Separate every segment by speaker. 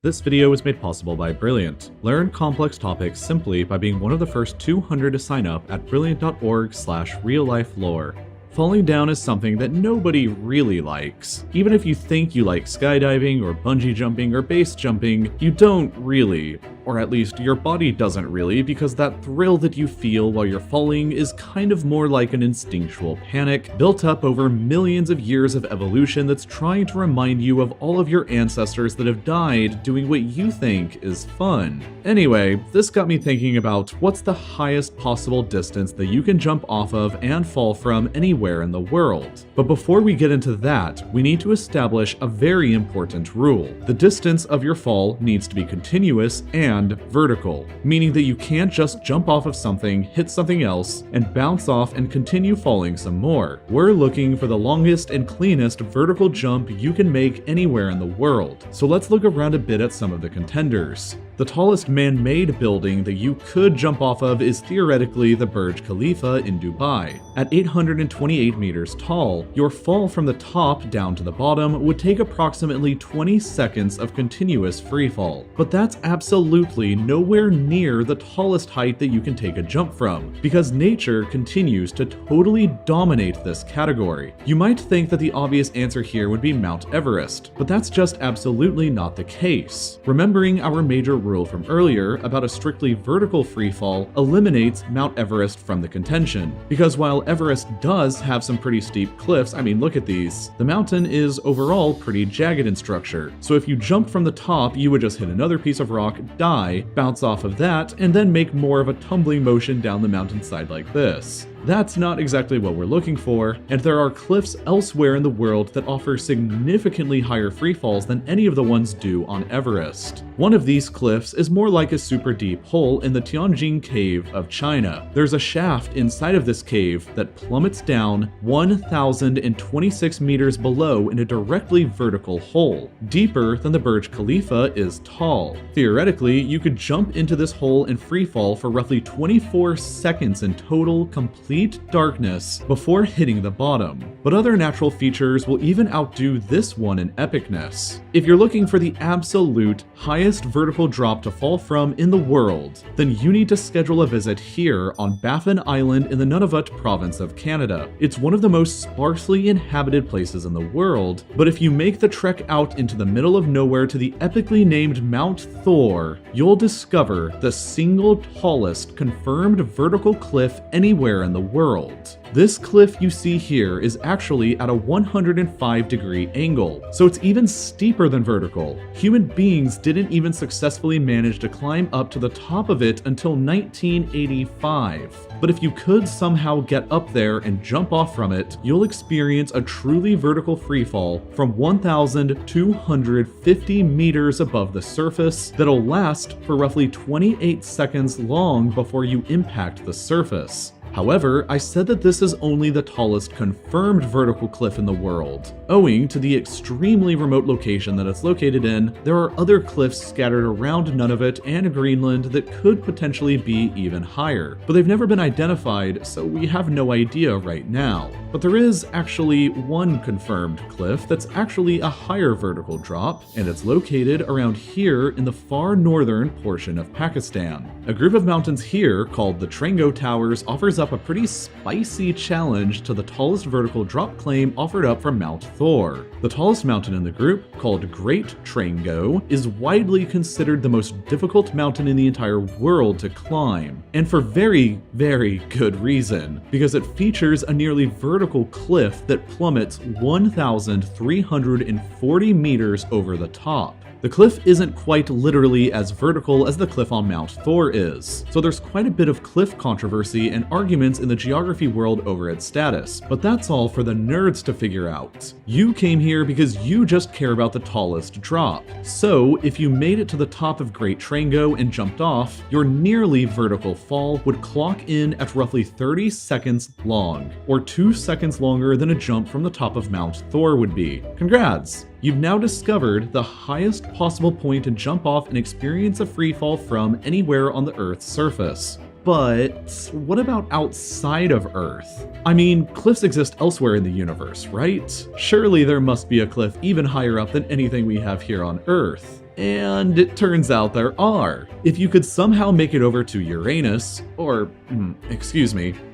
Speaker 1: This video was made possible by Brilliant. Learn complex topics simply by being one of the first 200 to sign up at brilliant.org/RealLifeLore. Falling down is something that nobody really likes. Even if you think you like skydiving or bungee jumping or base jumping, you don't really. Or at least your body doesn't really, because that thrill that you feel while you're falling is kind of more like an instinctual panic built up over millions of years of evolution that's trying to remind you of all of your ancestors that have died doing what you think is fun. Anyway, this got me thinking about what's the highest possible distance that you can jump off of and fall from anywhere in the world. But before we get into that, we need to establish a very important rule. The distance of your fall needs to be continuous and vertical, meaning that you can't just jump off of something, hit something else, and bounce off and continue falling some more. We're looking for the longest and cleanest vertical jump you can make anywhere in the world. So let's look around a bit at some of the contenders. The tallest man-made building that you could jump off of is theoretically the Burj Khalifa in Dubai. At 828 meters tall, your fall from the top down to the bottom would take approximately 20 seconds of continuous freefall. But that's absolutely nowhere near the tallest height that you can take a jump from, because nature continues to totally dominate this category. You might think that the obvious answer here would be Mount Everest, but that's just absolutely not the case. Remembering our major rule from earlier about a strictly vertical freefall eliminates Mount Everest from the contention, because while Everest does have some pretty steep cliffs, I mean look at these, the mountain is overall pretty jagged in structure. So if you jumped from the top, you would just hit another piece of rock, die, bounce off of that, and then make more of a tumbling motion down the mountainside like this. That's not exactly what we're looking for, and there are cliffs elsewhere in the world that offer significantly higher freefalls than any of the ones do on Everest. One of these cliffs is more like a super deep hole in the Tianjin Cave of China. There's a shaft inside of this cave that plummets down 1,026 meters below in a directly vertical hole, deeper than the Burj Khalifa is tall. Theoretically, you could jump into this hole and freefall for roughly 24 seconds in total complete darkness before hitting the bottom. But other natural features will even outdo this one in epicness. If you're looking for the absolute highest vertical drop to fall from in the world, then you need to schedule a visit here on Baffin Island in the Nunavut province of Canada. It's one of the most sparsely inhabited places in the world, but if you make the trek out into the middle of nowhere to the epically named Mount Thor, you'll discover the single tallest confirmed vertical cliff anywhere in the world. This cliff you see here is actually at a 105-degree angle, so it's even steeper than vertical. Human beings didn't even successfully manage to climb up to the top of it until 1985. But if you could somehow get up there and jump off from it, you'll experience a truly vertical freefall from 1,250 meters above the surface that'll last for roughly 28 seconds long before you impact the surface. However, I said that this is only the tallest confirmed vertical cliff in the world. Owing to the extremely remote location that it's located in, there are other cliffs scattered around Nunavut and Greenland that could potentially be even higher, but they've never been identified, so we have no idea right now. But there is actually one confirmed cliff that's actually a higher vertical drop, and it's located around here in the far northern portion of Pakistan. A group of mountains here called the Trango Towers offers up a pretty spicy challenge to the tallest vertical drop claim offered up from Mount Thor. The tallest mountain in the group, called Great Trango, is widely considered the most difficult mountain in the entire world to climb, and for very, very good reason, because it features a nearly vertical cliff that plummets 1,340 meters over the top. The cliff isn't quite literally as vertical as the cliff on Mount Thor is, so there's quite a bit of cliff controversy and arguments in the geography world over its status, but that's all for the nerds to figure out. You came here because you just care about the tallest drop. So if you made it to the top of Great Trango and jumped off, your nearly vertical fall would clock in at roughly 30 seconds long, or 2 seconds longer than a jump from the top of Mount Thor would be. Congrats! You've now discovered the highest possible point to jump off and experience a freefall from anywhere on the Earth's surface. But what about outside of Earth? I mean, cliffs exist elsewhere in the universe, right? Surely there must be a cliff even higher up than anything we have here on Earth. And it turns out there are. If you could somehow make it over to Uranus,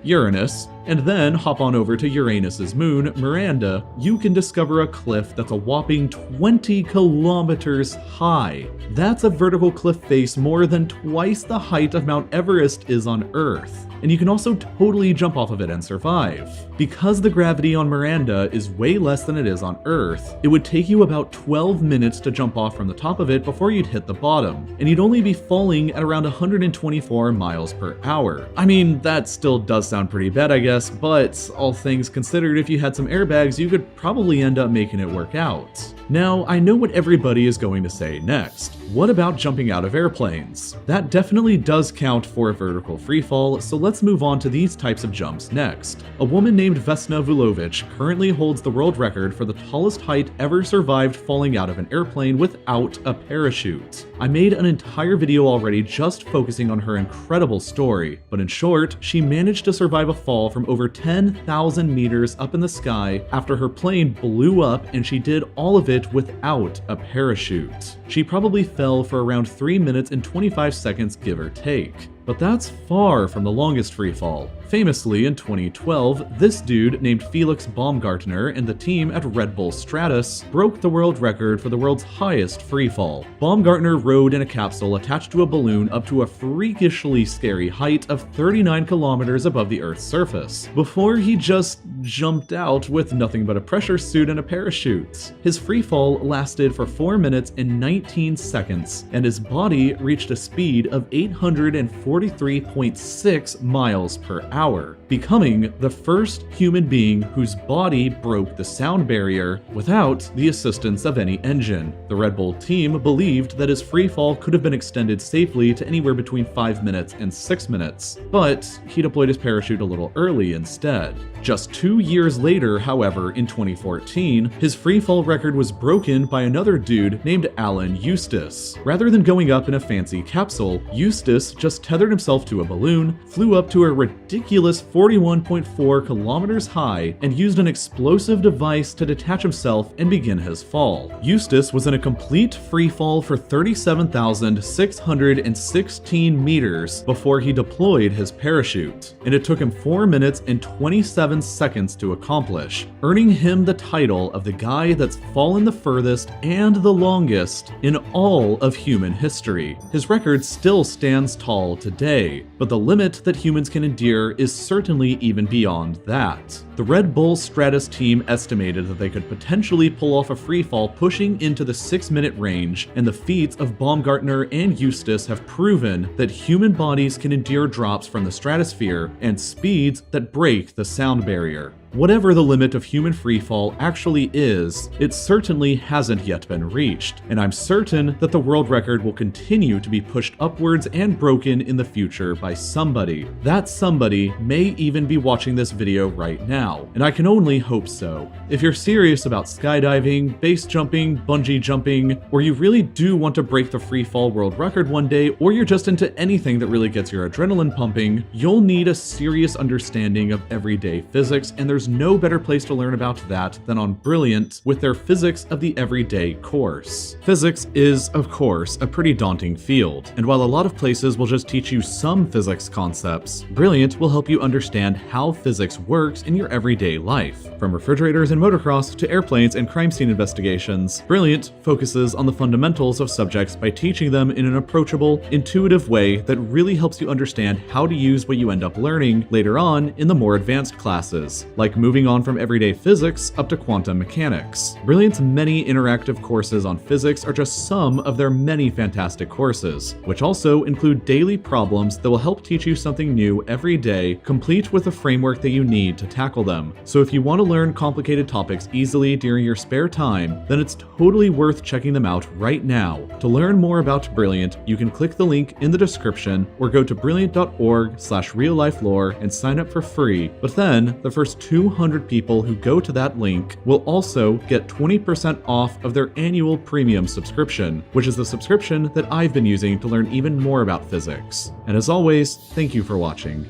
Speaker 1: Uranus, and then hop on over to Uranus's moon, Miranda, you can discover a cliff that's a whopping 20 kilometers high. That's a vertical cliff face more than twice the height of Mount Everest is on Earth. And you can also totally jump off of it and survive. Because the gravity on Miranda is way less than it is on Earth, it would take you about 12 minutes to jump off from the top of it before you'd hit the bottom, and you'd only be falling at around 124 miles per hour. I mean, that still does sound pretty bad, I guess, but all things considered, if you had some airbags, you could probably end up making it work out. Now, I know what everybody is going to say next. What about jumping out of airplanes? That definitely does count for a vertical freefall, so let's move on to these types of jumps next. A woman named Vesna Vulovic currently holds the world record for the tallest height ever survived falling out of an airplane without a parachute. I made an entire video already just focusing on her incredible story, but in short, she managed to survive a fall from over 10,000 meters up in the sky after her plane blew up, and she did all of it without a parachute. She probably fell for around 3 minutes and 25 seconds, give or take. But that's far from the longest freefall. Famously, in 2012, this dude named Felix Baumgartner and the team at Red Bull Stratus broke the world record for the world's highest freefall. Baumgartner rode in a capsule attached to a balloon up to a freakishly scary height of 39 kilometers above the Earth's surface, before he just jumped out with nothing but a pressure suit and a parachute. His freefall lasted for 4 minutes and 19 seconds, and his body reached a speed of 843.6 miles per hour, becoming the first human being whose body broke the sound barrier without the assistance of any engine. The Red Bull team believed that his freefall could have been extended safely to anywhere between 5 minutes and 6 minutes, but he deployed his parachute a little early instead. Just 2 years later, however, in 2014, his freefall record was broken by another dude named Alan Eustace. Rather than going up in a fancy capsule, Eustace just tethered himself to a balloon, flew up to a ridiculous 41.4 kilometers high, and used an explosive device to detach himself and begin his fall. Eustace was in a complete freefall for 37,616 meters before he deployed his parachute, and it took him 4 minutes and 27 seconds to accomplish, earning him the title of the guy that's fallen the furthest and the longest in all of human history. His record still stands tall today, but the limit that humans can endure is certainly even beyond that. The Red Bull Stratus team estimated that they could potentially pull off a freefall pushing into the 6-minute range, and the feats of Baumgartner and Eustace have proven that human bodies can endure drops from the stratosphere and speeds that break the sound barrier. Whatever the limit of human freefall actually is, it certainly hasn't yet been reached, and I'm certain that the world record will continue to be pushed upwards and broken in the future by somebody. That somebody may even be watching this video right now, and I can only hope so. If you're serious about skydiving, base jumping, bungee jumping, or you really do want to break the freefall world record one day, or you're just into anything that really gets your adrenaline pumping, you'll need a serious understanding of everyday physics, and there's no better place to learn about that than on Brilliant with their Physics of the Everyday course. Physics is, of course, a pretty daunting field, and while a lot of places will just teach you some physics concepts, Brilliant will help you understand how physics works in your everyday life. From refrigerators and motocross to airplanes and crime scene investigations, Brilliant focuses on the fundamentals of subjects by teaching them in an approachable, intuitive way that really helps you understand how to use what you end up learning later on in the more advanced classes, like moving on from everyday physics up to quantum mechanics. Brilliant's many interactive courses on physics are just some of their many fantastic courses, which also include daily problems that will help teach you something new every day, complete with the framework that you need to tackle them. So if you want to learn complicated topics easily during your spare time, then it's totally worth checking them out right now. To learn more about Brilliant, you can click the link in the description or go to brilliant.org/RealLifeLore and sign up for free, but then the first 200 people who go to that link will also get 20% off of their annual premium subscription, which is the subscription that I've been using to learn even more about physics. And as always, thank you for watching.